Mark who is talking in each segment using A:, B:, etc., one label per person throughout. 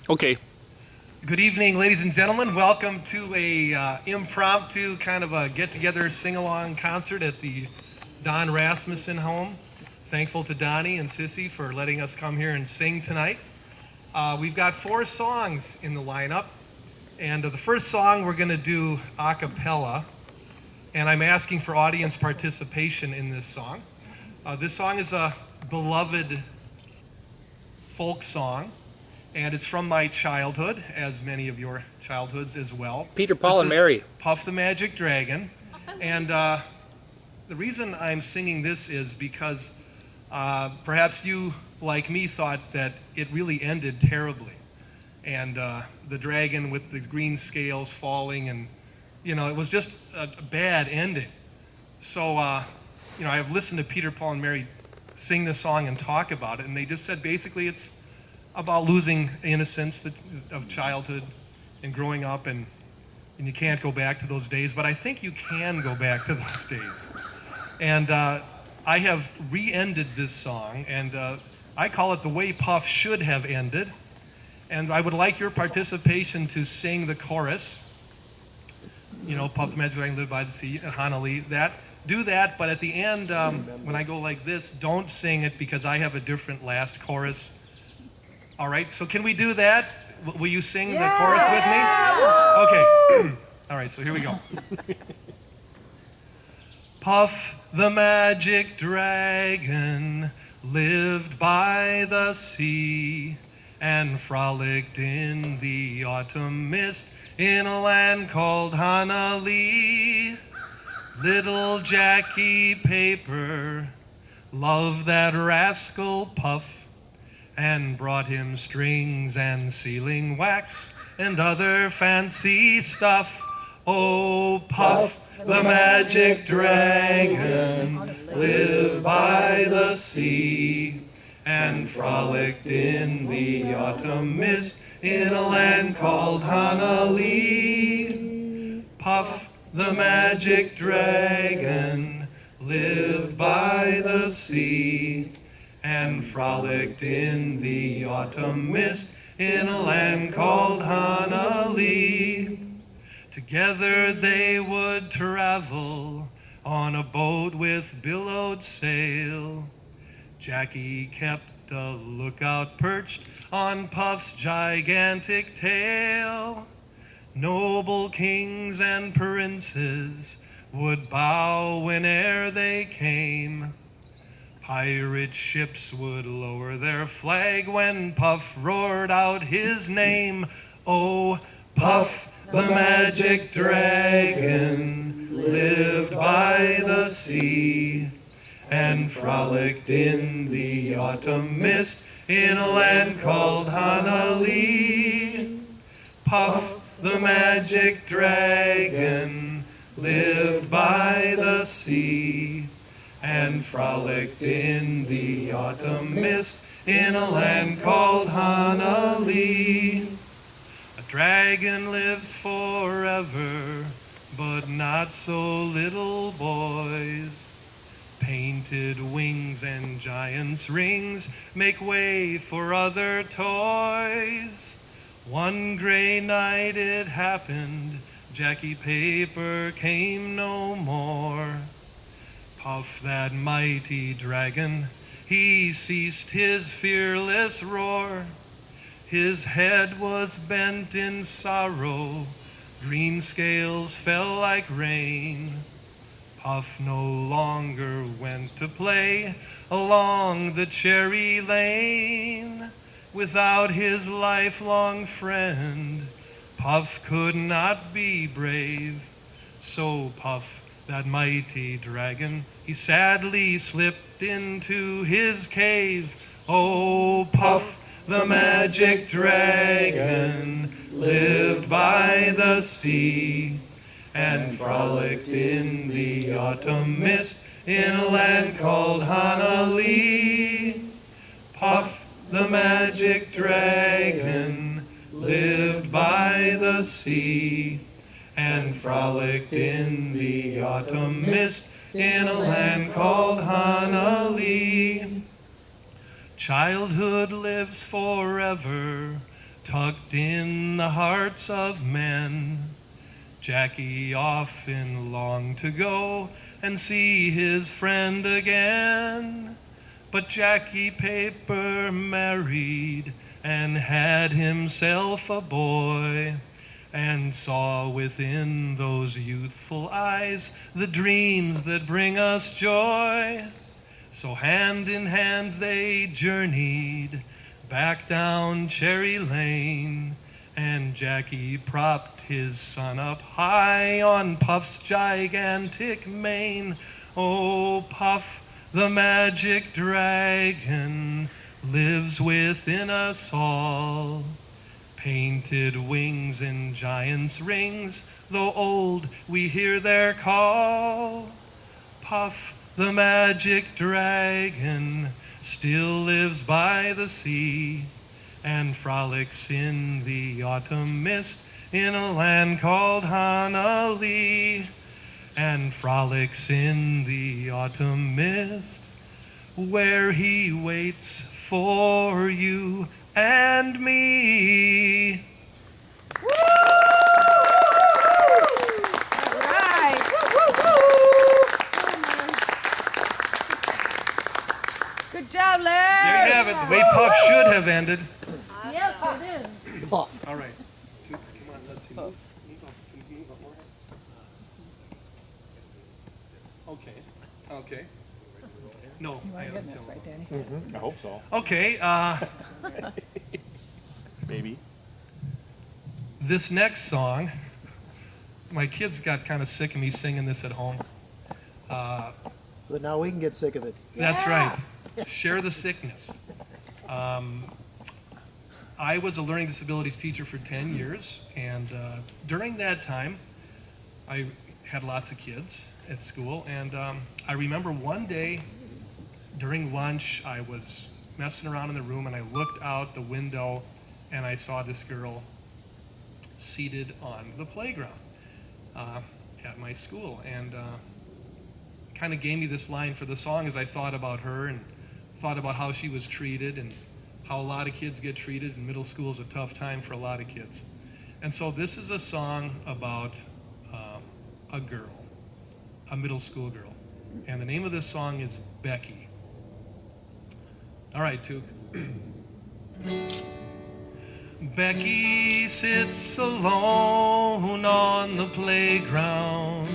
A: Okay.
B: Good evening, ladies and gentlemen. Welcome to a impromptu kind of a get-together sing-along concert at the Don Rasmussen home. Thankful to Donnie and Sissy for letting us come here and sing tonight. We've got 4 songs in the lineup, and the first song we're going to do a cappella, and I'm asking for audience participation in this song. This song is a beloved folk song, and it's from my childhood, as many of your childhoods as well.
A: Peter, Paul, and Mary.
B: Puff the Magic Dragon. And the reason I'm singing this is because perhaps you, like me, thought that it really ended terribly. And the dragon with the green scales falling, and, you know, it was just a bad ending. So, you know, I've listened to Peter, Paul, and Mary sing this song and talk about it, and they just said basically it's about losing innocence of childhood and growing up, and you can't go back to those days, but I think you can go back to those days. And I have re-ended this song, and I call it The Way Puff Should Have Ended, and I would like your participation to sing the chorus. You know, Puff the Magic Dragon lived by the sea, Hanali, do that, but at the end, when I go like this, don't sing it because I have a different last chorus. All right, so can we do that? Will you sing the chorus with me? Okay. All right, so here we go. Puff the Magic Dragon lived by the sea and frolicked in the autumn mist in a land called Hanali. Little Jackie Paper loved that rascal Puff and brought him strings and sealing wax and other fancy stuff. Oh, Puff the Magic Dragon lived by the sea and frolicked in the autumn mist in a land called Hanali. Puff the Magic Dragon lived by the sea and frolicked in the autumn mist in a land called Hanali. Together they would travel on a boat with billowed sail. Jackie kept a lookout perched on Puff's gigantic tail. Noble kings and princes would bow whene'er they came. Pirate ships would lower their flag when Puff roared out his name. Oh, Puff the Magic Dragon lived by the sea and frolicked in the autumn mist in a land called Hanali. Puff the Magic Dragon lived by the sea and frolicked in the autumn mist in a land called Hanali. A dragon lives forever, but not so little boys. Painted wings and giant's rings make way for other toys. One gray night it happened, Jackie Paper came no more. Puff, that mighty dragon, he ceased his fearless roar. His head was bent in sorrow, green scales fell like rain. Puff no longer went to play along the cherry lane. Without his lifelong friend, Puff could not be brave. So Puff, that mighty dragon, he sadly slipped into his cave. Oh, Puff the Magic Dragon lived by the sea and frolicked in the autumn mist in a land called Hanali. Puff the Magic Dragon lived by the sea and frolicked in the autumn mist in a land called Hanali. Childhood lives forever, tucked in the hearts of men. Jackie often longed to go and see his friend again. But Jackie Paper married and had himself a boy, and saw within those youthful eyes the dreams that bring us joy. So hand in hand they journeyed back down Cherry Lane, and Jackie propped his son up high on Puff's gigantic mane. Oh, Puff, the magic dragon, lives within us all. Painted wings and giant's rings, though old, we hear their call. Puff, the magic dragon, still lives by the sea, and frolics in the autumn mist in a land called Hanali. And frolics in the autumn mist, where he waits for you and me.
C: Good job, Larry.
B: There you have it, the way Puff should have ended.
C: Yes, it is.
D: Puff.
B: All right. Come on, let's see. Move up. Move up more. Okay. Okay. No, I don't tell
C: Right,
B: them.
C: Danny.
A: I hope so.
B: Okay,
A: Maybe.
B: this next song, my kids got kind of sick of me singing this at home.
D: But now we can get sick of it.
B: That's
C: Yeah.
B: right. Share the sickness. I was a learning disabilities teacher for 10 years, and during that time, I had lots of kids at school, and I remember one day during lunch, I was messing around in the room, and I looked out the window, and I saw this girl seated on the playground at my school, and kind of gave me this line for the song as I thought about her and thought about how she was treated and how a lot of kids get treated, and middle school is a tough time for a lot of kids. And so this is a song about a girl, a middle school girl. And the name of this song is Becky. All right, Took. Becky sits alone on the playground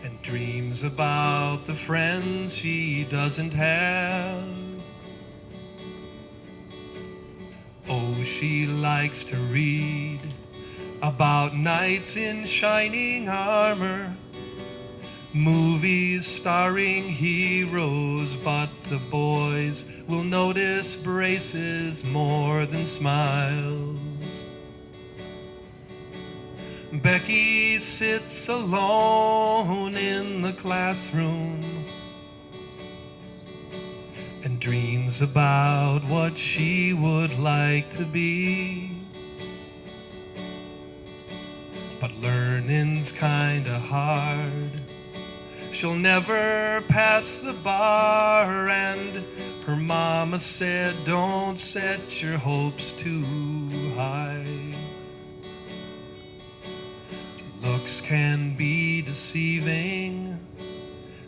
B: and dreams about the friends she doesn't have. Oh, she likes to read about knights in shining armor, movies starring heroes, but the boys will notice braces more than smiles. Becky sits alone in the classroom and dreams about what she would like to be. But learning's kinda hard. She'll never pass the bar, and her mama said, don't set your hopes too high. Looks can be deceiving.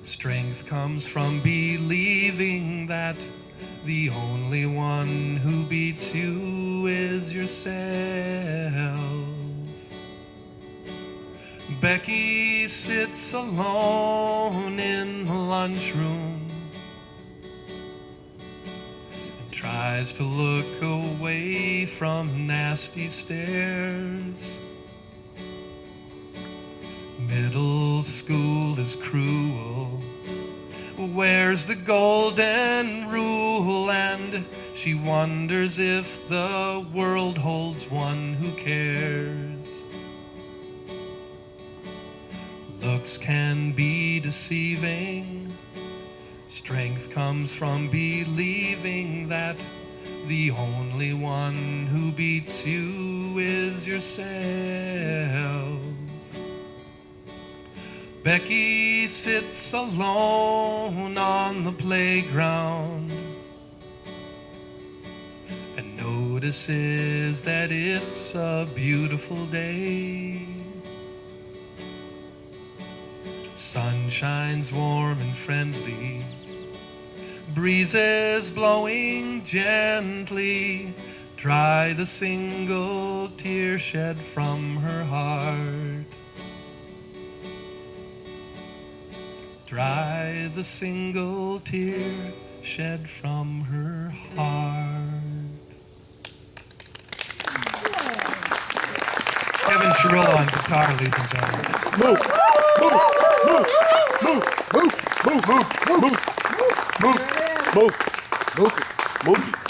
B: Strength comes from believing that the only one who beats you is yourself. Becky sits alone in the lunchroom and tries to look away from nasty stares. Middle school is cruel. Where's the golden rule? And she wonders if the world holds one who cares. Looks can be deceiving. Strength comes from believing that the only one who beats you is yourself. Becky sits alone on the playground and notices that it's a beautiful day. Sun shines warm and friendly, breezes blowing gently, dry the single tear shed from her heart. Dry the single tear shed from her heart. Kevin Sherrill on guitar, ladies and gentlemen.
A: Move, move, move, move, move, move, move, move, move, move, move, move, move.